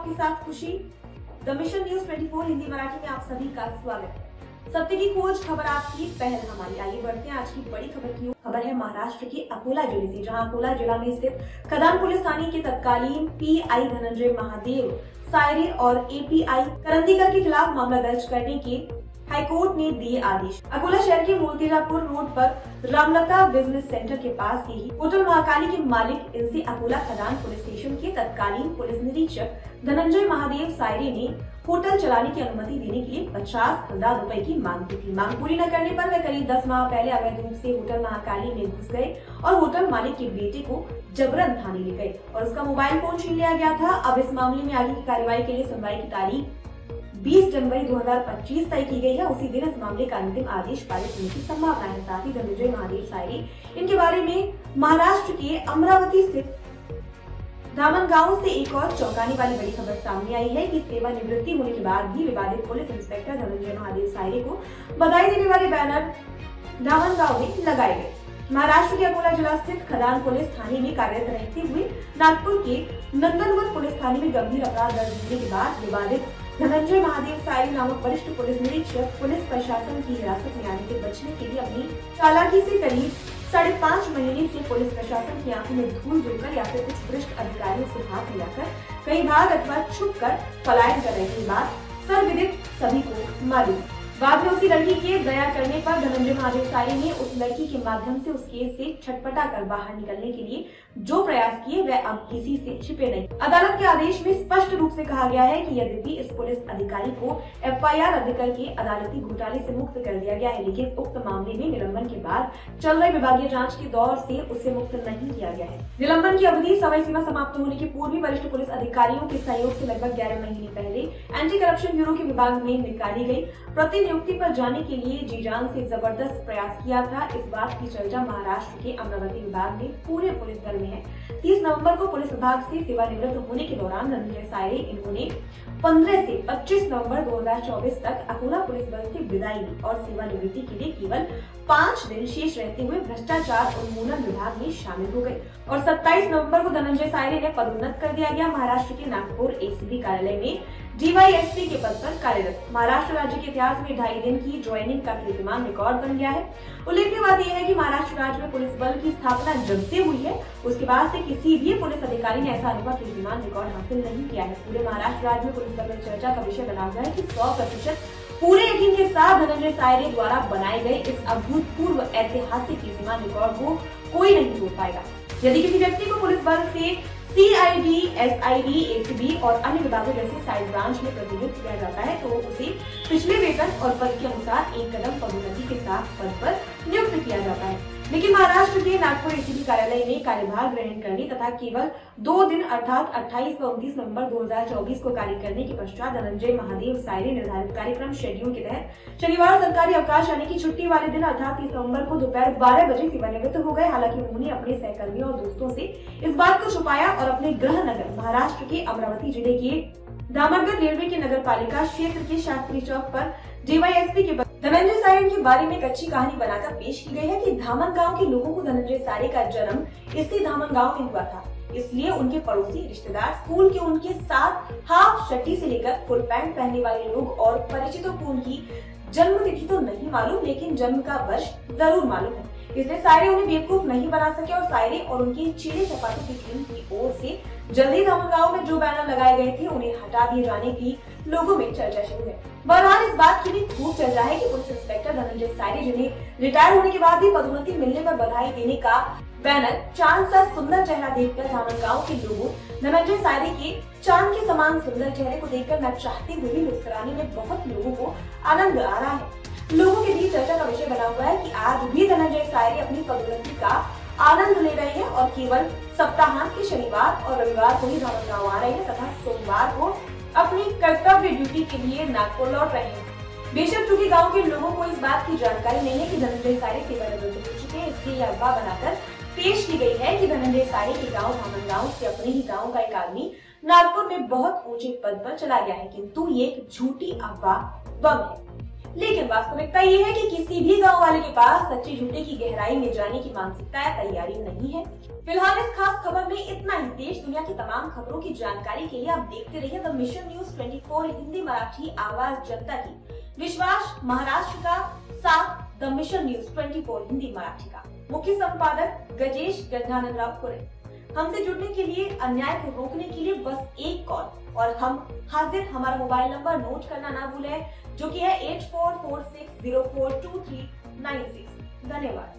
आपके साथ खुशी। The mission news 24 Hindi Marathi में आप सभी का स्वागत है। सत्य की खोज, खबर आपकी, पहल हमारी। आइए बढ़ते हैं आज की बड़ी खबर की। खबर है महाराष्ट्र के अकोला जिले से, जहां अकोला जिला में स्थित खदान पुलिस थाने के तत्कालीन पीआई धनंजय महादेव सायरे और एपीआई करंदीकर के खिलाफ मामला दर्ज करने के हाईकोर्ट ने दिए आदेश। अकोला शहर के मूर्तिजापुर रोड पर रामलता बिजनेस सेंटर के पास ही होटल महाकाली के मालिक इनसे अकोला खदान पुलिस स्टेशन के तत्कालीन पुलिस निरीक्षक धनंजय महादेव सायरे ने होटल चलाने की अनुमति देने के लिए 50,000 रुपए की मांग की थी। मांग पूरी न करने पर वे करीब 10 माह पहले अवैध रूप से होटल महाकाली में घुस गए और होटल मालिक के बेटे को जबरन थाने ले गए और उसका मोबाइल फोन छीन लिया गया था। अब इस मामले में आगे की कार्रवाई के लिए सुनवाई की तारीख 20 जनवरी 2025 तय की गई है। उसी दिन इस मामले का अंतिम आदेश पारित होने की संभावना है। साथ ही धनंजय महादेव सायरे इनके बारे में महाराष्ट्र के अमरावती स्थित धामनगांव से एक और चौंकाने वाली बड़ी खबर सामने आई है कि सेवानिवृत्ति होने के बाद भी विवादित पुलिस इंस्पेक्टर धनंजय महादेव सायरे को बधाई देने वाले बैनर धामनगांव में लगाए गए। महाराष्ट्र के अकोला जिला स्थित खदान पुलिस थाने में कार्यरत रहते हुए नागपुर के नंदनवन पुलिस थाने में गंभीर अपराध दर्ज होने के बाद विवादित धनंजय महादेव सायरे नामक वरिष्ठ पुलिस निरीक्षक पुलिस प्रशासन की हिरासत में आने से बचने के लिए अपनी चालाकी से करीब 5.5 महीने से पुलिस प्रशासन की आंखों में धूल झोंककर या फिर कुछ वरिष्ठ अधिकारियों से हाथ मिलाकर कहीं भाग अथवा छुप कर पलायन कर रही बात सर्वविदित सभी को मालूम। बाद में उसी लड़की के दया करने पर धनंजय महादेव सायरे ने उस लड़की के माध्यम से उस केस से छटपटा कर बाहर निकलने के लिए जो प्रयास किए वह अब किसी से छिपे नहीं। अदालत के आदेश में स्पष्ट रूप से कहा गया है कि यद्यपि इस पुलिस अधिकारी को एफआईआर रद्द करके अदालती घोटाले से मुक्त कर दिया गया है, लेकिन उक्त मामले में निलंबन के बाद चल रहे विभागीय जाँच के दौर से उसे मुक्त नहीं किया गया है। निलंबन की अवधि समय सीमा समाप्त होने के पूर्व ही वरिष्ठ पुलिस अधिकारियों के सहयोग से लगभग 11 महीने पहले एंटी करप्शन ब्यूरो के विभाग में निकाली गई प्रतिनियुक्ति पर जाने के लिए जी जान से जबरदस्त प्रयास किया था। इस बात की चर्चा महाराष्ट्र के अमरावती विभाग में पूरे पुलिस दल में है। 30 नवंबर को पुलिस विभाग से सेवानिवृत्त होने के दौरान धनंजय सायरे इन्होंने 15 से 25 नवंबर 2024 तक अकोला पुलिस बल से विदाई ली और सेवानिवृत्ति के लिए केवल 5 दिन शेष रहते हुए भ्रष्टाचार उन्मूलन विभाग में शामिल हो गए और 27 नवंबर को धनंजय सायरे ने पदोन्नत कर दिया गया। महाराष्ट्र के नागपुर एसीबी कार्यालय में डीवाईएसपी के पद पर कार्यरत। महाराष्ट्र राज्य के इतिहास में 2.5 दिन की ज्वाइनिंग का कीर्तिमान रिकॉर्ड बन गया है। उल्लेखनीय बात यह है कि महाराष्ट्र राज्य में पुलिस बल की स्थापना जब से हुई है उसके बाद से किसी भी पुलिस अधिकारी ने ऐसा अनुभव कीर्तिमान रिकॉर्ड हासिल नहीं किया है। पूरे महाराष्ट्र राज्य में पुलिस बल में चर्चा का विषय बना हुआ है कि 100% पूरे यकीन के साथ धनंजय सायरे द्वारा बनाए गए इस अभूतपूर्व ऐतिहासिक कीर्तिमान रिकॉर्ड को कोई नहीं तोड़ पाएगा। यदि किसी व्यक्ति को पुलिस बल से सीआईडी, एसआईडी, एसीबी और अन्य विभागों जैसे साइड ब्रांच में प्रतिनियुक्त किया जाता है तो उसे पिछले वेतन और पद के अनुसार एक कदम पदोन्नति के साथ पद पर नियुक्त किया जाता है। लेकिन महाराष्ट्र के नागपुर एसीबी कार्यालय में कार्यभार ग्रहण करने तथा केवल 2 दिन अर्थात 28 व 29 नवंबर 2024 को कार्य करने के पश्चात धनंजय महादेव सायरे निर्धारित कार्यक्रम शेड्यूल के तहत शनिवार सरकारी अवकाश यानी कि छुट्टी वाले दिन अर्थात 30 नवंबर को दोपहर 12 बजे सेवानिवृत्त हो गए। हालांकि उन्होंने अपने सहकर्मियों और दोस्तों से इस बात को छुपाया और अपने गृह नगर महाराष्ट्र के अमरावती जिले के दामनगर रेलवे के नगर पालिका क्षेत्र के शास्त्री चौक पर डीवाईएसपी के धनंजय सायरे के बारे में एक अच्छी कहानी बनाकर पेश की गई है कि धामनगांव के लोगों को धनंजय सायरे का जन्म इसी धामनगांव में हुआ था, इसलिए उनके पड़ोसी रिश्तेदार, स्कूल के उनके साथ हाफ शर्टी से लेकर फुल पैंट पहनने वाले लोग और परिचितों को उनकी जन्म तिथि तो नहीं मालूम लेकिन जन्म का वर्ष जरूर मालूम है। इसलिए सायरे उन्हें बेवकूफ नहीं बना सके और सायरे और उनके चीले चपाटों की टीम की ओर से जल्दी धामनगांव में जो बैनर लगाए गए थे उन्हें हटा दिए जाने की लोगों में चर्चा शुरू है। बहरहाल इस बात की भी खूब चल रहा है कि पुलिस इंस्पेक्टर धनंजय सायरे जिन्हें रिटायर होने के बाद भी पदोन्नति मिलने पर बधाई देने का बैनर चांद सा सुंदर चेहरा देखकर धामनगांव के लोगों धनंजय सायरे के चांद के समान सुंदर चेहरे को देखकर न चाहते हुए भी मुस्कुराने में बहुत लोगों को आनंद आ रहा है। लोगों के बीच चर्चा का विषय बना हुआ है कि आज भी धनंजय सायरे अपनी पदोन्नति का आनंद ले रहे हैं और केवल सप्ताहांत के शनिवार और रविवार को ही धामनगांव आ रहे हैं तथा सोमवार को अपनी कर्तव्य ड्यूटी के लिए नागपुर लौट रहे हैं। बेशक चूंकि गांव के लोगों को इस बात की जानकारी नहीं है कि धनंजय सायरे सेवानिवृत्त हो चुके हैं, इसलिए यह अफवाह बनाकर पेश की गई है कि धनंजय सायरे के गांव धामनगांव से अपने ही गांव का एक आदमी नागपुर में बहुत ऊंचे पद पर चला गया है, किंतु ये एक झूठी अफवाह बम है। लेकिन वास्तविकता ये है कि किसी भी गांव वाले के पास सच्चे झूठे की गहराई में जाने की मानसिकता या तैयारी नहीं है। फिलहाल इस खास खबर में इतना ही। देश दुनिया की तमाम खबरों की जानकारी के लिए आप देखते रहिए the mission news 24 Hindi Marathi, आवाज जनता की, विश्वास महाराष्ट्र का, साथ the mission news 24 Hindi Marathi का। मुख्य संपादक गजेश गजाननराव पुरे। हमसे जुड़ने के लिए, अन्याय को रोकने के लिए बस एक कॉल और हम हाजिर। हमारा मोबाइल नंबर नोट करना ना भूलें, जो कि है 8446042396। धन्यवाद।